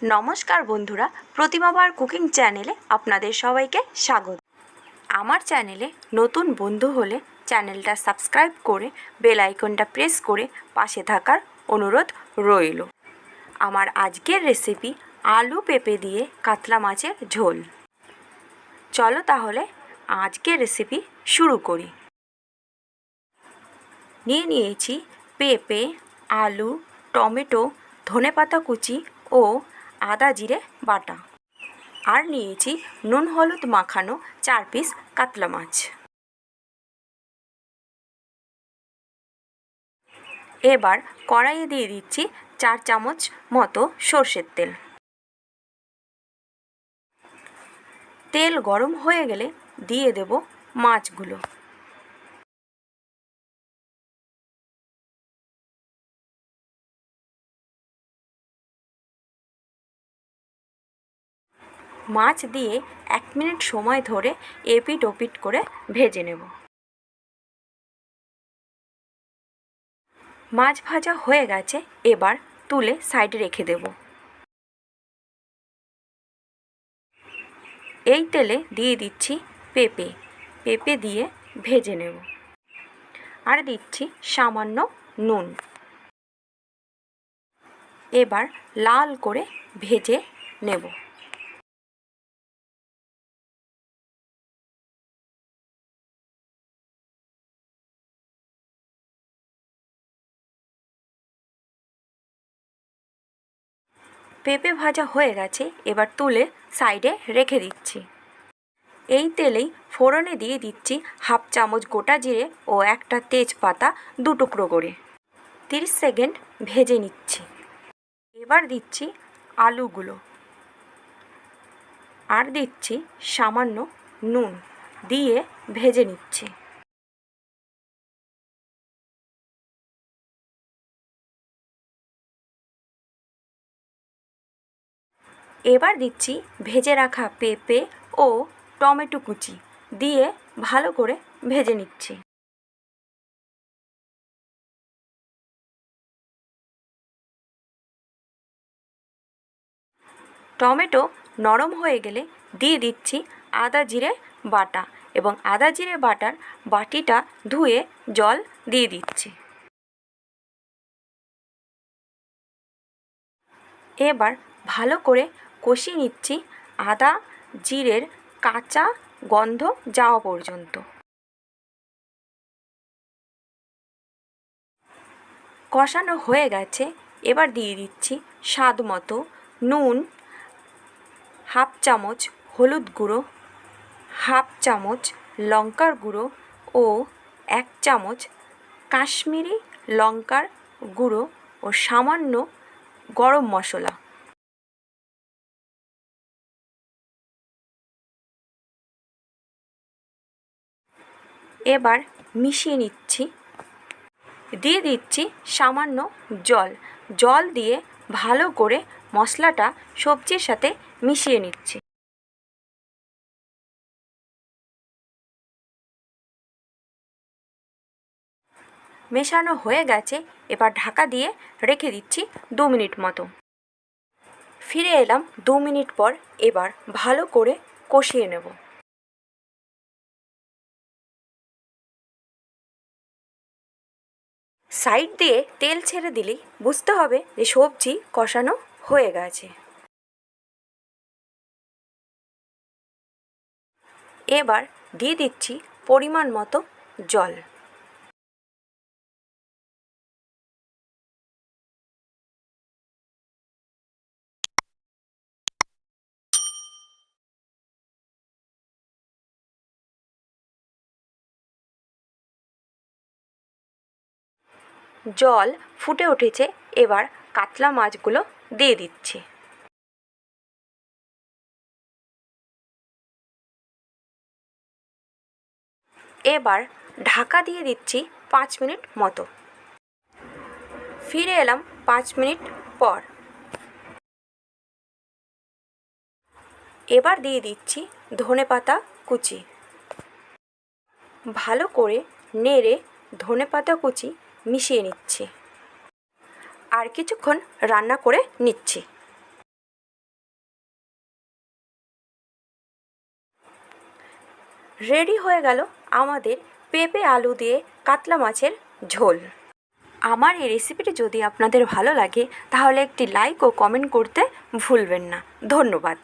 নমস্কার বন্ধুরা, প্রতিমাবার কুকিং চ্যানেলে আপনাদের সবাইকে স্বাগত। আমার চ্যানেলে নতুন বন্ধু হলে চ্যানেলটা সাবস্ক্রাইব করে বেল আইকনটা প্রেস করে পাশে থাকার অনুরোধ রইল। আমার আজকের রেসিপি আলু পেঁপে দিয়ে কাতলা মাছের ঝোল। চলো তাহলে আজকের রেসিপি শুরু করি। নিয়েছি পেঁপে, আলু, টমেটো, ধনেপাতা কুচি ও আদা জিরে বাটা। আর নিয়েছি নুন হলুদ মাখানো 4 পিস কাতলা মাছ। এবার কড়াইয়ে দিয়ে দিচ্ছি 4 চামচ মতো সর্ষের তেল। তেল গরম হয়ে গেলে দিয়ে দেব মাছগুলো। মাছ দিয়ে 1 মিনিট সময় ধরে এপিট ওপিট করে ভেজে নেব। মাছ ভাজা হয়ে গেছে, এবার তুলে সাইডে রেখে দেব। এই তেলে দিয়ে দিচ্ছি পেঁপে দিয়ে ভেজে নেব। আর দিচ্ছি সামান্য নুন। এবার লাল করে ভেজে নেব। পেঁপে ভাজা হয়ে গেছে, এবার তুলে সাইডে রেখে দিচ্ছি। এই তেলেই ফোড়নে দিয়ে দিচ্ছি 1/2 চামচ গোটা জিরে ও একটা তেজপাতা 2 টুকরো করে। 30 সেকেন্ড ভেজে নিচ্ছি। এবার দিচ্ছি আলুগুলো আর দিচ্ছি সামান্য নুন দিয়ে ভেজে নিচ্ছি। এবার দিচ্ছি ভেজে রাখা পেঁপে ও টমেটো কুচি দিয়ে ভালো করে ভেজে নিচ্ছি। টমেটো নরম হয়ে গেলে দিয়ে দিচ্ছি আদা জিরে বাটা এবং আদা জিরে বাটার বাটিটা ধুয়ে জল দিয়ে দিচ্ছি। এবার ভালো করে কষিয়ে নিচ্ছি আদা জিরের কাঁচা গন্ধ যাওয়া পর্যন্ত। কষানো হয়ে গেছে, এবার দিয়ে দিচ্ছি স্বাদ মতো নুন, 1/2 চামচ হলুদ গুঁড়ো, 1/2 চামচ লঙ্কার গুঁড়ো ও 1 চামচ কাশ্মীরি লঙ্কার গুঁড়ো ও সামান্য গরম মশলা। এবার মিশিয়ে নিচ্ছি। দিয়ে দিচ্ছি সামান্য জল দিয়ে ভালো করে মশলাটা সবজির সাথে মিশিয়ে নিচ্ছি। মেশানো হয়ে গেছে, এবার ঢাকা দিয়ে রেখে দিচ্ছি 2 মিনিট মতো। ফিরে এলাম 2 মিনিট পর। এবার ভালো করে কষিয়ে নেব। সাইড দিয়ে তেল ছেড়ে দিলেই বুঝতে হবে যে সবজি কষানো হয়ে গেছে। এবার দিয়ে দিচ্ছি পরিমাণ মতো জল। জল ফুটে উঠেছে, এবার কাতলা মাছগুলো দিয়ে দিচ্ছি। এবার ঢাকা দিয়ে দিচ্ছি 5 মিনিট মতো। ফিরে এলাম 5 মিনিট পর। এবার দিয়ে দিচ্ছি ধনেপাতা কুচি। ভালো করে নেড়ে ধনেপাতা কুচি মিশিয়ে নিচ্ছি আর কিছুক্ষণ রান্না করে নিচ্ছি। রেডি হয়ে গেল আমাদের পেঁপে আলু দিয়ে কাতলা মাছের ঝোল। আমার এই রেসিপিটি যদি আপনাদের ভালো লাগে তাহলে একটি লাইক ও কমেন্ট করতে ভুলবেন না। ধন্যবাদ।